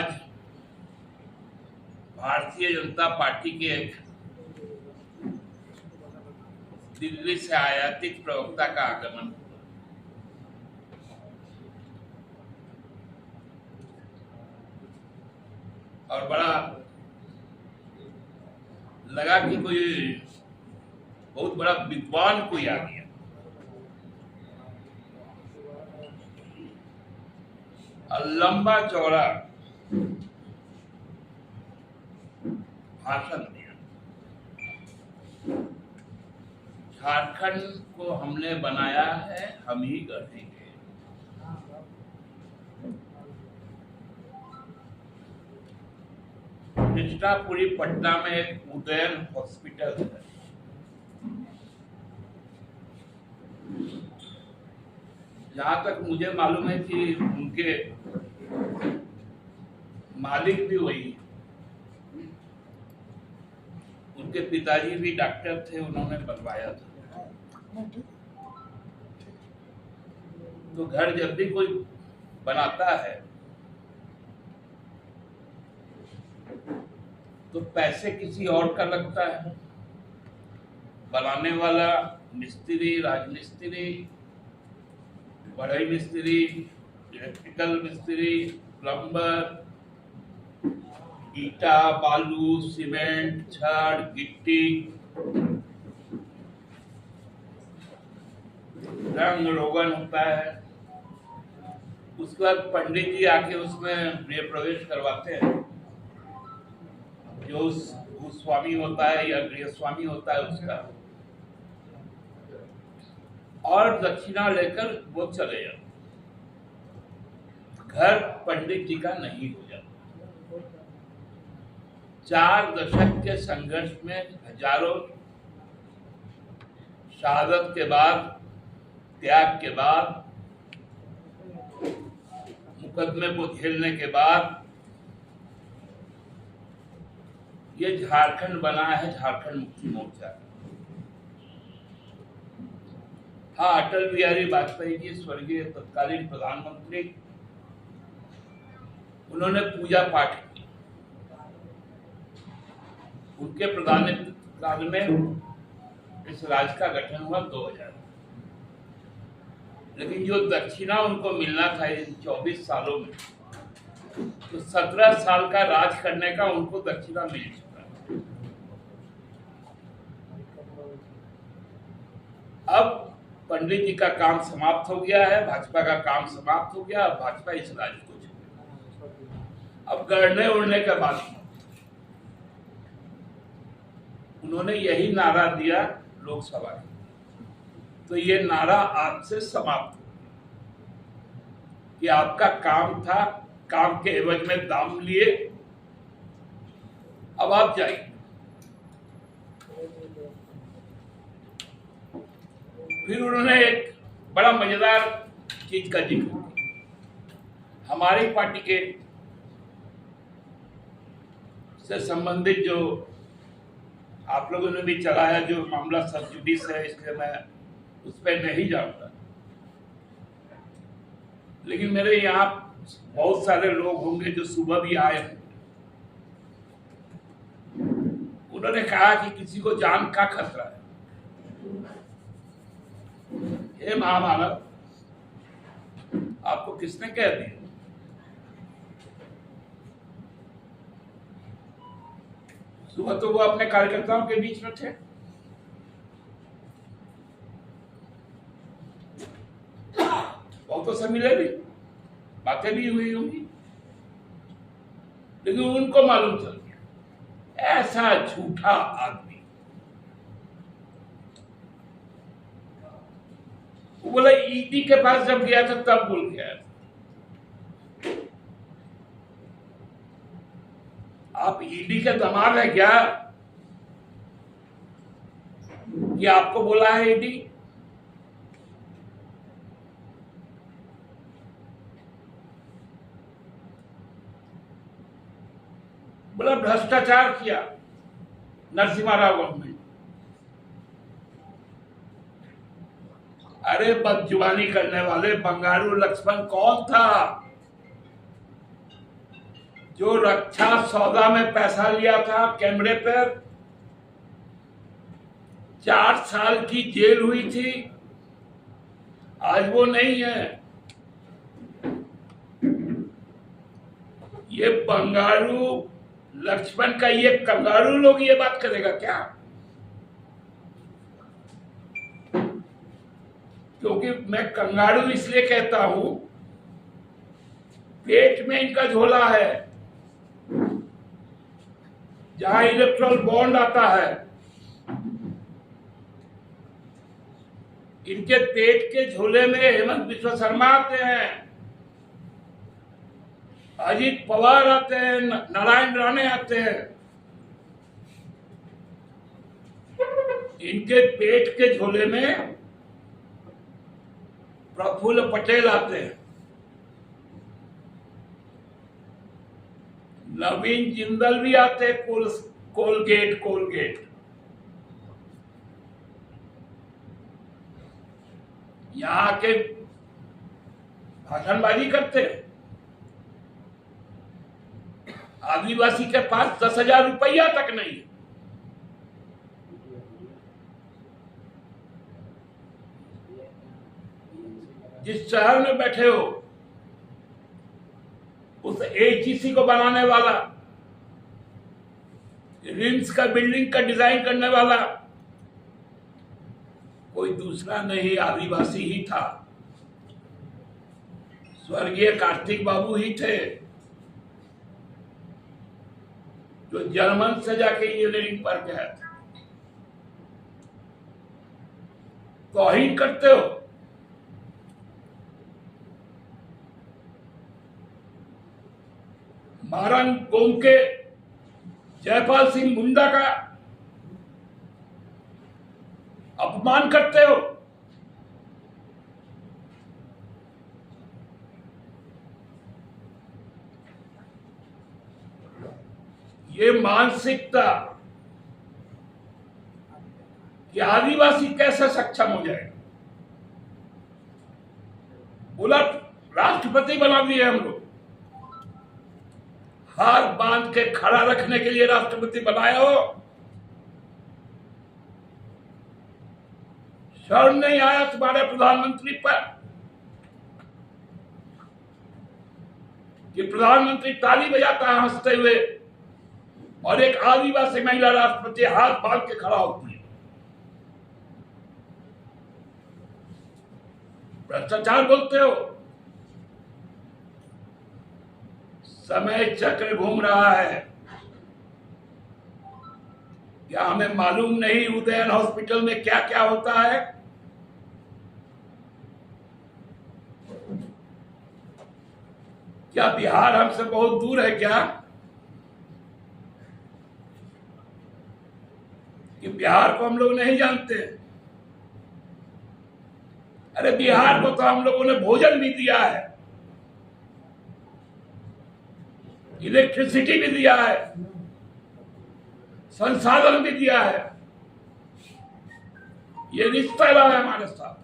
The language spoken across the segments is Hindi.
आज भारतीय जनता पार्टी के एक दिल्ली से आयातित प्रवक्ता का आगमन और बड़ा लगा कि कोई बहुत बड़ा विद्वान कोई आ गया। और लंबा चौड़ा भाषण दिया। झारखंड को हमने बनाया है, हम ही गढ़ेंगे। कृष्णापुरी पटना में एक उदयन हॉस्पिटल है। जहां तक मुझे मालूम है कि उनके मालिक भी वही, उनके पिताजी भी डॉक्टर थे, उन्होंने बनवाया था। तो घर जब भी कोई बनाता है तो पैसे किसी और का लगता है। बनाने वाला मिस्त्री, राजमिस्त्री, बढ़ई मिस्त्री, इलेक्ट्रिकल मिस्त्री, प्लम्बर, ईटा, बालू, सीमेंट, छड़, गिट्टी, रंग रोगन होता है। उसके बाद पंडित जी आके उसमें गृह प्रवेश करवाते हैं। जो भूस्वामी होता है या गृह स्वामी होता है उसका, और दक्षिणा लेकर वो चले जाते। घर पंडित जी का नहीं हो जाता। 4 दशक के संघर्ष में हजारों शहादत के बाद, त्याग के बाद, मुकदमे को झेलने के बाद ये झारखंड बना है, झारखंड मुक्ति मोर्चा। हाँ, अटल बिहारी वाजपेयी जी, स्वर्गीय तत्कालीन प्रधानमंत्री, उन्होंने पूजा पाठ की। उनके प्रधानमंत्री काल में इस राज्य का गठन हुआ 2000। लेकिन जो दक्षिणा उनको मिलना था इन 24 सालों में, तो 17 साल का राज करने का उनको दक्षिणा मिल चुका। अब पंडित जी का काम समाप्त हो गया है, भाजपा का काम समाप्त हो गया। भाजपा इस राज्य को छोड़, अब गढ़ने उड़ने के बाद उन्होंने यही नारा दिया लोकसभा में, तो ये नारा आज से समाप्त हो कि आपका काम था, काम के एवज में दाम लिए, अब आप जाइए। फिर उन्होंने एक बड़ा मजेदार चीज का जिक्र किया। हमारी पार्टी के से संबंधित जो आप लोगों ने भी चलाया जो मामला सब जुडिस है, इसलिए मैं उस पर नहीं जाऊंगा। लेकिन मेरे यहाँ बहुत सारे लोग होंगे जो सुबह भी आए हैं। उन्होंने कहा कि किसी को जान का खतरा है। हे महामानव, आपको किसने कह दिया? सुबह तो वो अपने कार्यकर्ताओं के बीच में थे। बहुत तो सब मिले भी, बातें भी हुई होंगी, लेकिन उनको मालूम चल गया ऐसा झूठा आदमी। वो बोला ईडी के पास जब गया था तब बोल गया। आप ईडी के दामाद है क्या कि आपको बोला है ईडी? बोला भ्रष्टाचार किया नरसिम्हा राव गवर्नमेंट। अरे बदजुबानी करने वाले बंगारू लक्ष्मण कौन था जो रक्षा सौदा में पैसा लिया था कैमरे पर, 4 साल की जेल हुई थी, आज वो नहीं है। ये बंगारू लक्ष्मण का ये कंगारू लोग ये बात करेगा क्या? क्योंकि मैं कंगारू इसलिए कहता हूं, पेट में इनका झोला है, जहां इलेक्ट्रल बॉन्ड आता है, इनके पेट के झोले में हेमंत बिश्व शर्मा आते हैं, अजीत पवार आते हैं, नारायण राणे आते हैं। इनके पेट के झोले में प्रफुल्ल पटेल आते हैं, नवीन जिंदल भी आते हैं, कोलगेट यहां के भाषणबाजी करते हैं। आदिवासी के पास 10,000 रुपया तक नहीं है। जिस शहर में बैठे हो, उस एचईसी को बनाने वाला, रिम्स का बिल्डिंग का डिजाइन करने वाला कोई दूसरा नहीं, आदिवासी ही था। स्वर्गीय कार्तिक बाबू ही थे, जो जर्मन से जाके इंजीनियरिंग पढ़ के आए थे। तौहीन करते हो। मारन कौम के जयपाल सिंह मुंडा का अपमान करते हो। ये मानसिकता कि आदिवासी कैसे सक्षम हो जाए, बोला राष्ट्रपति बना दिए हम लोग, हाथ बांध के खड़ा रखने के लिए राष्ट्रपति बनाया हो। शर्म नहीं आया तुम्हारे प्रधानमंत्री पर कि प्रधानमंत्री ताली बजाता है हंसते हुए, और एक आदिवासी महिला राष्ट्रपति हाथ बांध के खड़ा होती है। भ्रष्टाचार बोलते हो। समय चक्र घूम रहा है। क्या हमें मालूम नहीं उदयन हॉस्पिटल में क्या क्या होता है? क्या बिहार हमसे बहुत दूर है क्या? कि बिहार को हम लोग नहीं जानते? अरे बिहार को तो हम लोगों ने भोजन भी दिया है, इलेक्ट्रिसिटी भी दिया है, संसाधन भी दिया है। ये रिश्ता रहा है हमारे साथ।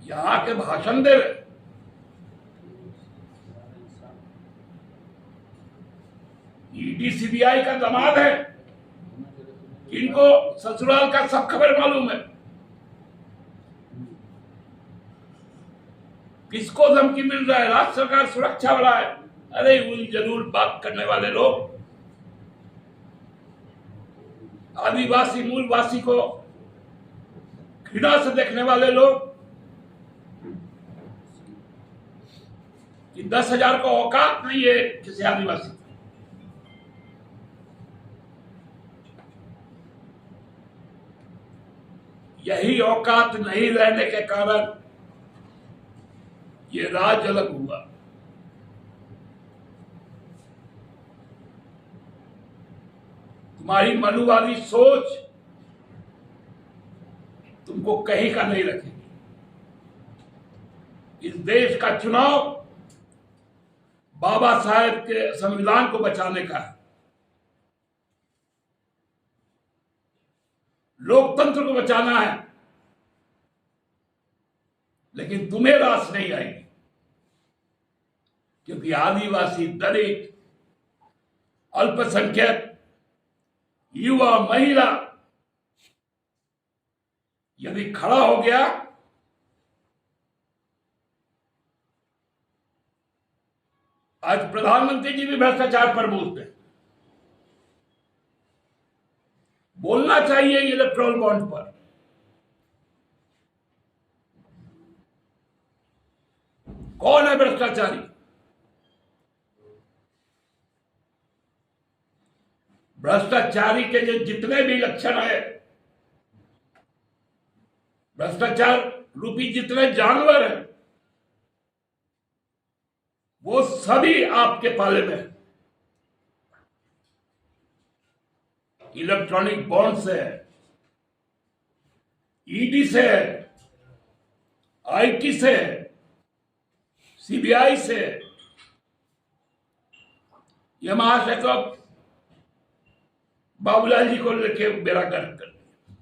यहां के भाषण दे रहे, ईडी सीबीआई का दामाद है, इनको ससुराल का सब खबर मालूम है। किसको धमकी मिल रहा है? राज्य सरकार सुरक्षा वाला है। अरे उल जरूर बात करने वाले लोग, आदिवासी मूलवासी को घृणा से देखने वाले लोग, कि 10,000 को औकात नहीं है किसी आदिवासी। यही औकात नहीं रहने के कारण ये राज्य अलग हुआ। तुम्हारी मनुवादी सोच तुमको कहीं का नहीं रखेगी। इस देश का चुनाव बाबा साहेब के संविधान को बचाने का है, लोकतंत्र को बचाना है। लेकिन तुम्हें रास नहीं आएगी, क्योंकि आदिवासी, दलित, अल्पसंख्यक, युवा, महिला यदि खड़ा हो गया आज प्रधानमंत्री जी भी भ्रष्टाचार पर बोलते हैं, बोलना चाहिए इलेक्ट्रोल बॉन्ड पर। कौन है भ्रष्टाचारी? भ्रष्टाचारी के जो जितने भी लक्षण है, भ्रष्टाचार रूपी जितने जानवर हैं, वो सभी आपके पाले में है। इलेक्ट्रॉनिक बॉन्ड से है, ईडी से है, आईटी से है, सीबीआई से है। यह महाशय तो अब बाबूलाल जी को लेके बेड़ा गर्क कर दिया,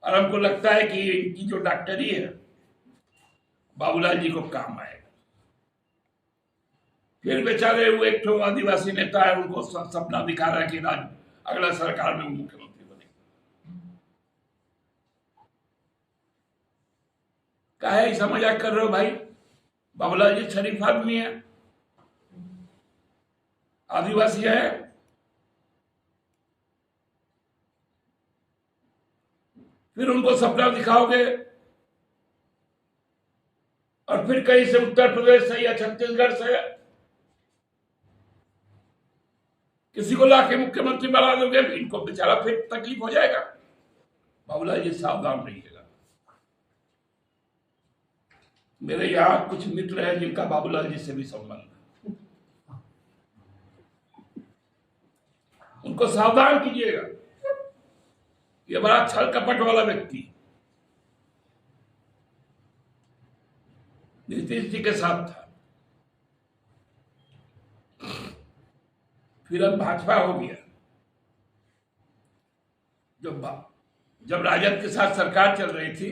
और हमको लगता है कि इनकी जो डॉक्टरी है बाबूलाल जी को काम आएगा। फिर बेचारे वो एक तो आदिवासी नेता है, उनको सपना दिखा रहा है कि अगला सरकार में वो मुख्यमंत्री बनेगा। काहे ऐसा मजाक कर रहे हो भाई? बाबूलाल जी शरीफ आदमी है, आदिवासी है, फिर उनको सपना दिखाओगे और फिर कहीं से उत्तर प्रदेश से या छत्तीसगढ़ से किसी को लाके मुख्यमंत्री बना दोगे, इनको बेचारा फिर तकलीफ हो जाएगा। बाबूलाल जी सावधान रहिएगा। मेरे यहां कुछ मित्र हैं जिनका बाबूलाल जी से भी संबंध है, उनको सावधान कीजिएगा। ये बड़ा छल कपट वाला व्यक्ति नीतीश जी के साथ था, फिर अब भाजपा हो गया। जब राजद के साथ सरकार चल रही थी,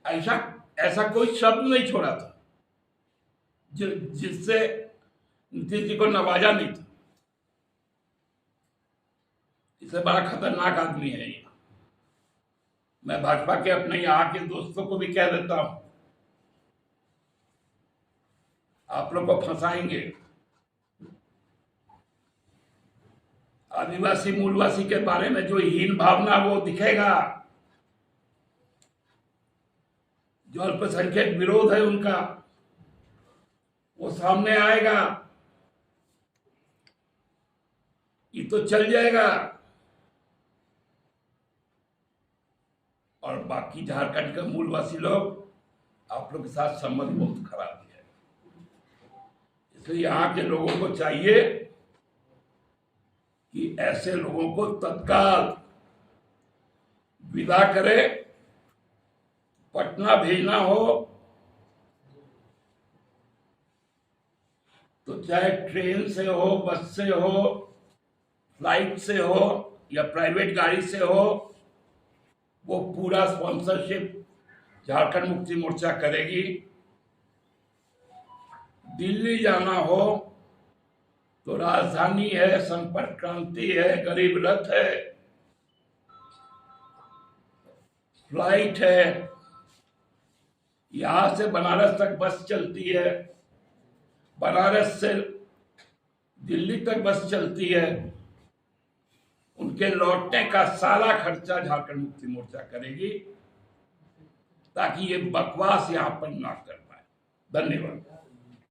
ऐसा कोई शब्द नहीं छोड़ा था जिससे नीतीश जी को नवाजा नहीं था। इससे बड़ा खतरनाक आदमी है ये। मैं भाजपा के अपने यहाँ के दोस्तों को भी कह देता हूं, आप लोग को फंसाएंगे। आदिवासी मूलवासी के बारे में जो हीन भावना वो दिखेगा, जो अल्पसंख्यक विरोध है उनका, वो सामने आएगा, ये तो चल जाएगा। और बाकी झारखंड के मूलवासी लोग आप लोग के साथ संबंध बहुत खराब है, इसलिए यहाँ के लोगों को चाहिए कि ऐसे लोगों को तत्काल विदा करे। पटना भेजना हो तो चाहे ट्रेन से हो, बस से हो, फ्लाइट से हो या प्राइवेट गाड़ी से हो, वो पूरा स्पॉन्सरशिप झारखंड मुक्ति मोर्चा करेगी। दिल्ली जाना हो तो राजधानी है, संपर्क क्रांति है, गरीब रथ है, फ्लाइट है, यहां से बनारस तक बस चलती है, बनारस से दिल्ली तक बस चलती है। उनके लौटने का सारा खर्चा झारखंड मुक्ति मोर्चा करेगी, ताकि ये बकवास यहां पर ना कर पाए। धन्यवाद।